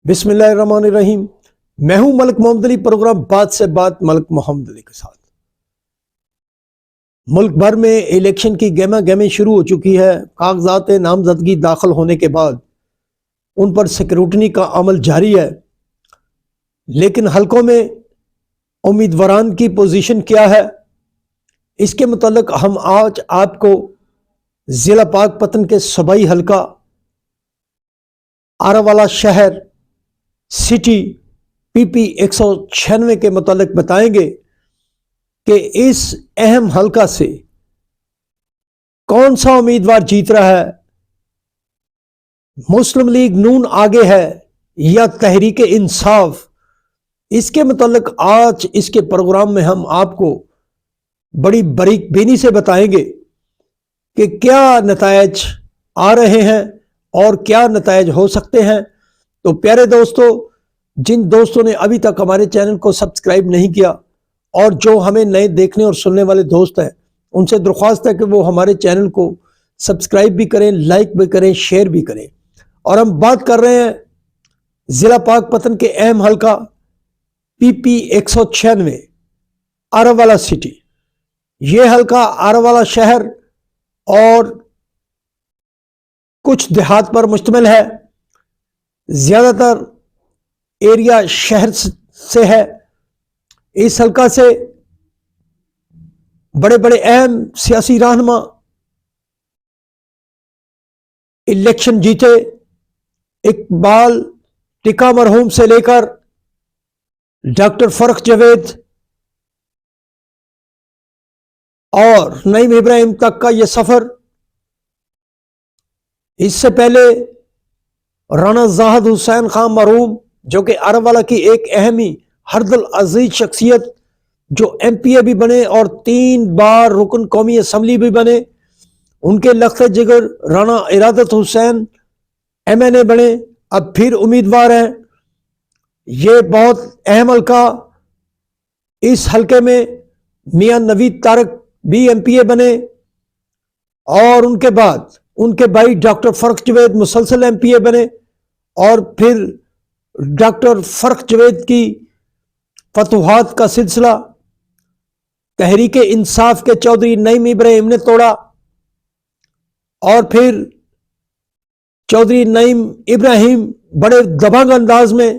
بسم اللہ الرحمن الرحیم۔ میں ہوں ملک محمد علی، پروگرام بات سے بات ملک محمد علی کے ساتھ۔ ملک بھر میں الیکشن کی گہما گہمی شروع ہو چکی ہے۔ کاغذات نامزدگی داخل ہونے کے بعد ان پر سیکروٹنی کا عمل جاری ہے، لیکن حلقوں میں امیدواران کی پوزیشن کیا ہے، اس کے متعلق ہم آج آپ کو ضلع پاک پتن کے صوبائی حلقہ آراولہ شہر سٹی پی 196 کے متعلق بتائیں گے کہ اس اہم حلقہ سے کون سا امیدوار جیت رہا ہے، مسلم لیگ نون آگے ہے یا تحریک انصاف۔ اس کے متعلق آج اس کے پروگرام میں ہم آپ کو بڑی باریک بینی سے بتائیں گے کہ کیا نتائج آ رہے ہیں اور کیا نتائج ہو سکتے ہیں۔ تو پیارے دوستو، جن دوستوں نے ابھی تک ہمارے چینل کو سبسکرائب نہیں کیا اور جو ہمیں نئے دیکھنے اور سننے والے دوست ہیں، ان سے درخواست ہے کہ وہ ہمارے چینل کو سبسکرائب بھی کریں، لائک بھی کریں، شیئر بھی کریں۔ اور ہم بات کر رہے ہیں ضلع پاک پتن کے اہم حلقہ پی 196 آراولہ سٹی۔ یہ حلقہ آراولہ شہر اور کچھ دیہات پر مشتمل ہے، زیادہ تر ایریا شہر سے ہے۔ اس حلقہ سے بڑے بڑے اہم سیاسی رہنما الیکشن جیتے، اقبال ٹکا مرحوم سے لے کر ڈاکٹر فرخ جاوید اور نعیم ابراہیم تک کا یہ سفر۔ اس سے پہلے رانا زاہد حسین خان مرحوم، جو کہ آراولہ کی ایک اہمی ہردل عزیز شخصیت، جو ایم پی اے بھی بنے اور 3 بار رکن قومی اسمبلی بھی بنے، ان کے لخت جگر رانا ارادت حسین ایم این اے بنے، اب پھر امیدوار ہیں۔ یہ بہت اہم حلقہ۔ اس حلقے میں میاں نوید طارق بھی ایم پی اے بنے اور ان کے بعد ان کے بھائی ڈاکٹر فرخ جاوید مسلسل ایم پی اے بنے، اور پھر ڈاکٹر فرخ جاوید کی فتوحات کا سلسلہ تحریک انصاف کے چودھری نعیم ابراہیم نے توڑا، اور پھر چودھری نعیم ابراہیم بڑے دبنگ انداز میں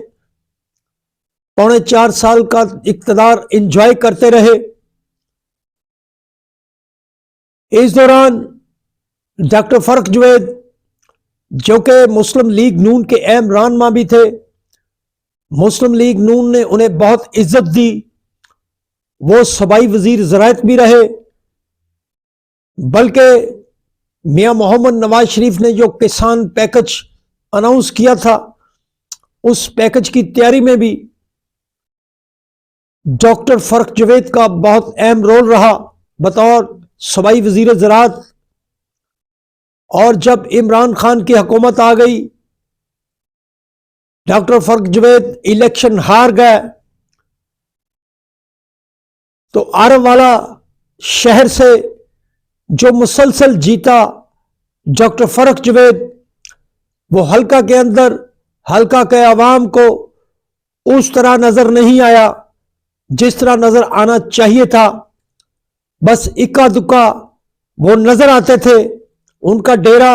4.25 سال کا اقتدار انجوائے کرتے رہے۔ اس دوران ڈاکٹر فرخ جاوید، جو کہ مسلم لیگ نون کے اہم رہنما بھی تھے، مسلم لیگ نون نے انہیں بہت عزت دی، وہ صوبائی وزیر زراعت بھی رہے، بلکہ میاں محمد نواز شریف نے جو کسان پیکج اناؤنس کیا تھا، اس پیکج کی تیاری میں بھی ڈاکٹر فرخ جاوید کا بہت اہم رول رہا بطور صوبائی وزیر زراعت۔ اور جب عمران خان کی حکومت آ گئی، ڈاکٹر فرخ جاوید الیکشن ہار گئے، تو آراولہ شہر سے جو مسلسل جیتا ڈاکٹر فرخ جاوید، وہ حلقہ کے اندر حلقہ کے عوام کو اس طرح نظر نہیں آیا جس طرح نظر آنا چاہیے تھا۔ بس اکا دکا وہ نظر آتے تھے، ان کا ڈیرا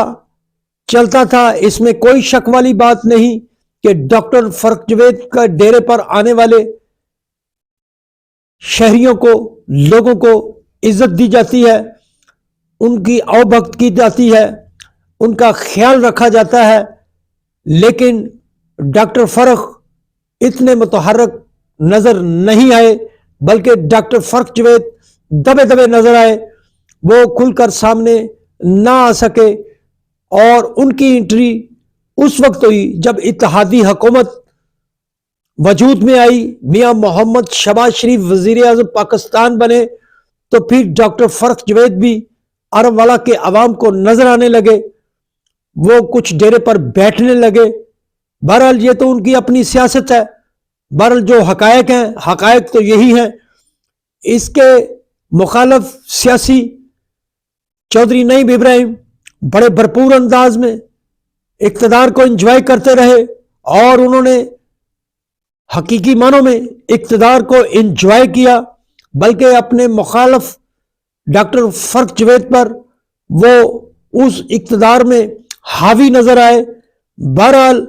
چلتا تھا۔ اس میں کوئی شک والی بات نہیں کہ ڈاکٹر فرخ جاوید کا ڈیرے پر آنے والے شہریوں کو، لوگوں کو عزت دی جاتی ہے، ان کی اوبھگت کی جاتی ہے، ان کا خیال رکھا جاتا ہے۔ لیکن ڈاکٹر فرخ اتنے متحرک نظر نہیں آئے، بلکہ ڈاکٹر فرخ جاوید دبے دبے نظر آئے، وہ کھل کر سامنے نہ آ سکے، اور ان کی انٹری اس وقت ہوئی جب اتحادی حکومت وجود میں آئی، میاں محمد شہباز شریف وزیر اعظم پاکستان بنے، تو پھر ڈاکٹر فرخ جاوید بھی آراولہ کے عوام کو نظر آنے لگے، وہ کچھ ڈیرے پر بیٹھنے لگے۔ بہرحال یہ تو ان کی اپنی سیاست ہے، بہرحال جو حقائق ہیں، حقائق تو یہی ہیں۔ اس کے مخالف سیاسی چودھری نعیم ابراہیم بڑے بھرپور انداز میں اقتدار کو انجوائے کرتے رہے، اور انہوں نے حقیقی معنوں میں اقتدار کو انجوائے کیا، بلکہ اپنے مخالف ڈاکٹر فرق جوید پر وہ اس اقتدار میں حاوی نظر آئے۔ بہرحال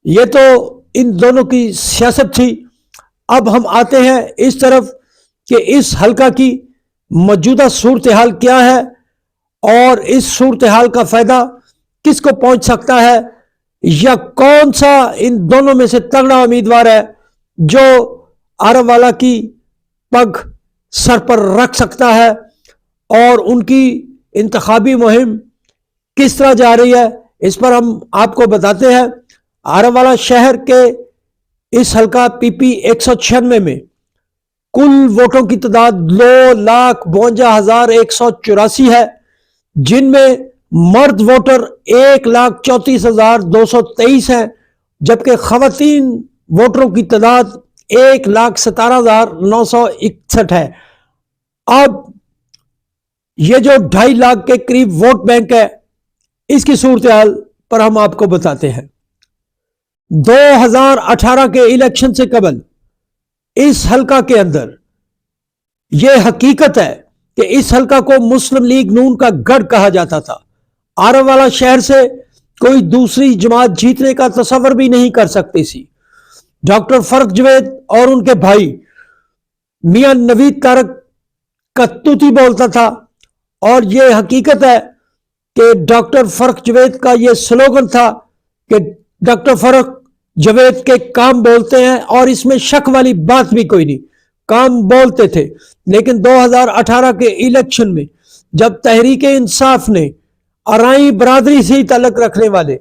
یہ تو ان دونوں کی سیاست تھی۔ اب ہم آتے ہیں اس طرف کہ اس حلقہ کی موجودہ صورتحال کیا ہے اور اس صورتحال کا فائدہ کس کو پہنچ سکتا ہے، یا کون سا ان دونوں میں سے تگڑا امیدوار ہے جو عرب والا کی پگ سر پر رکھ سکتا ہے، اور ان کی انتخابی مہم کس طرح جا رہی ہے اس پر ہم آپ کو بتاتے ہیں۔ عرب والا شہر کے اس حلقہ پی پی 196 میں کل ووٹوں کی تعداد 2,52,184 ہے، جن میں مرد ووٹر 1,34,223 ہیں، جبکہ خواتین ووٹروں کی تعداد 1,17,961 ہے۔ اب یہ جو 2.5 لاکھ کے قریب ووٹ بینک ہے، اس کی صورتحال پر ہم آپ کو بتاتے ہیں۔ 2018 کے الیکشن سے قبل اس حلقہ کے اندر یہ حقیقت ہے کہ اس حلقہ کو مسلم لیگ نون کا گڑھ کہا جاتا تھا۔ عرب والا شہر سے کوئی دوسری جماعت جیتنے کا تصور بھی نہیں کر سکتی تھی۔ ڈاکٹر فرق جوید اور ان کے بھائی میاں نوید تارک کا توتی بولتا تھا، اور یہ حقیقت ہے کہ ڈاکٹر فرق جوید کا یہ سلوگن تھا کہ ڈاکٹر فرق جوید کے کام بولتے ہیں، اور اس میں شک والی بات بھی کوئی نہیں، کام بولتے تھے۔ لیکن 2018 کے الیکشن میں جب تحریک انصاف نے ارائی برادری سے تعلق رکھنے والے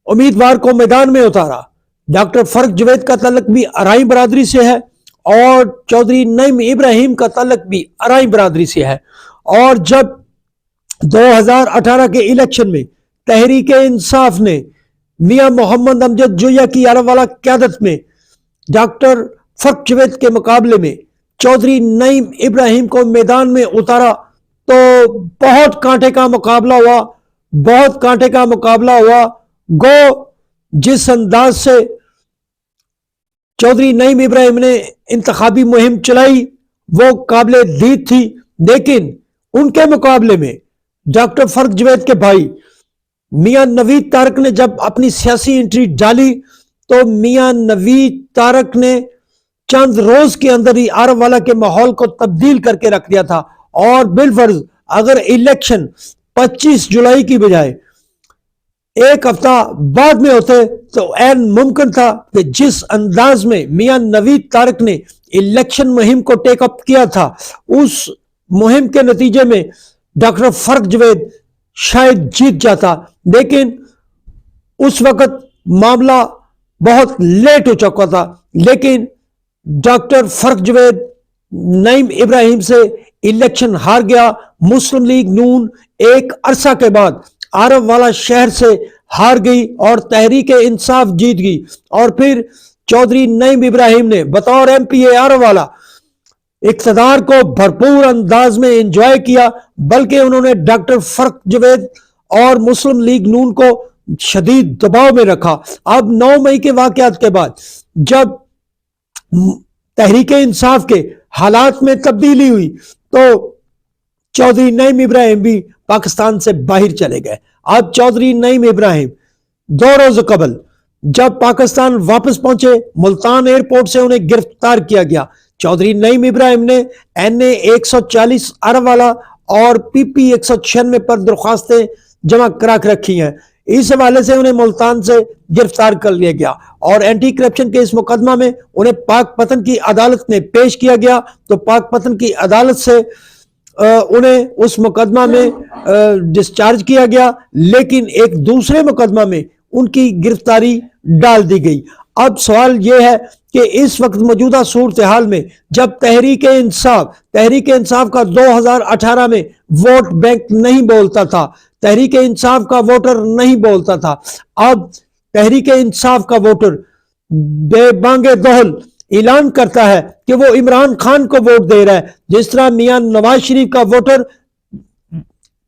امیدوار کو میدان میں اتارا، ڈاکٹر فرق جوید کا تعلق بھی ارائی برادری سے ہے، اور چودھری نعیم ابراہیم کا تعلق بھی ارائی برادری سے ہے، اور جب 2018 کے الیکشن میں تحریک انصاف نے میاں محمد امجد جویا کی عرب والا قیادت میں ڈاکٹر فرق جوید کے مقابلے میں چودھری نعیم ابراہیم کو میدان میں اتارا، تو بہت کانٹے کا مقابلہ ہوا، گو جس انداز سے چودھری نعیم ابراہیم نے انتخابی مہم چلائی وہ قابل دید تھی، لیکن ان کے مقابلے میں ڈاکٹر فرق جوید کے بھائی میاں نوید تارک نے جب اپنی سیاسی انٹری ڈالی تو میاں نوید تارک نے چند روز کے اندر ہی عرب والا کے ماحول کو تبدیل کر کے رکھ دیا تھا، اور بالفرض اگر الیکشن 25 جولائی کی بجائے ایک ہفتہ بعد میں ہوتے تو عین ممکن تھا کہ جس انداز میں میاں نوید تارک نے الیکشن مہم کو ٹیک اپ کیا تھا، اس مہم کے نتیجے میں ڈاکٹر فرق جوید شاید جیت جاتا، لیکن اس وقت معاملہ بہت لیٹ ہو چکا تھا۔ لیکن ڈاکٹر فرق جوید نعیم ابراہیم سے الیکشن ہار گیا۔ مسلم لیگ نون ایک عرصہ کے بعد عرب والا شہر سے ہار گئی اور تحریک انصاف جیت گئی، اور پھر چودھری نعیم ابراہیم نے بطور ایم پی اے عرب والا اقتدار کو بھرپور انداز میں انجوائے کیا، بلکہ انہوں نے ڈاکٹر فرق جوید اور مسلم لیگ نون کو شدید دباؤ میں رکھا۔ اب 9 مئی کے واقعات کے بعد جب تحریک انصاف کے حالات میں تبدیلی ہوئی تو چودھری نعیم ابراہیم بھی پاکستان سے باہر چلے گئے۔ اب چودھری نعیم ابراہیم 2 روز قبل جب پاکستان واپس پہنچے، ملتان ایئرپورٹ سے انہیں گرفتار کیا گیا۔ چودھری نعیم ابراہیم نے NA 140 عرب والا اور PP 196 پر درخواستیں جمع کرا رکھی ہیں۔ اس حوالے سے انہیں ملتان سے گرفتار کر لیا گیا، اور اینٹی کرپشن کے اس مقدمہ میں انہیں پاک پتن کی عدالت میں پیش کیا گیا، تو پاک پتن کی عدالت سے انہیں اس مقدمہ میں ڈسچارج کیا گیا، لیکن ایک دوسرے مقدمہ میں ان کی گرفتاری ڈال دی گئی۔ اب سوال یہ ہے کہ اس وقت موجودہ صورتحال میں جب تحریک انصاف کا 2018 میں ووٹ بینک نہیں بولتا تھا، تحریک انصاف کا ووٹر نہیں بولتا تھا، اب تحریک انصاف کا ووٹر بے بانگِ دہل اعلان کرتا ہے کہ وہ عمران خان کو ووٹ دے رہا ہے، جس طرح میاں نواز شریف کا ووٹر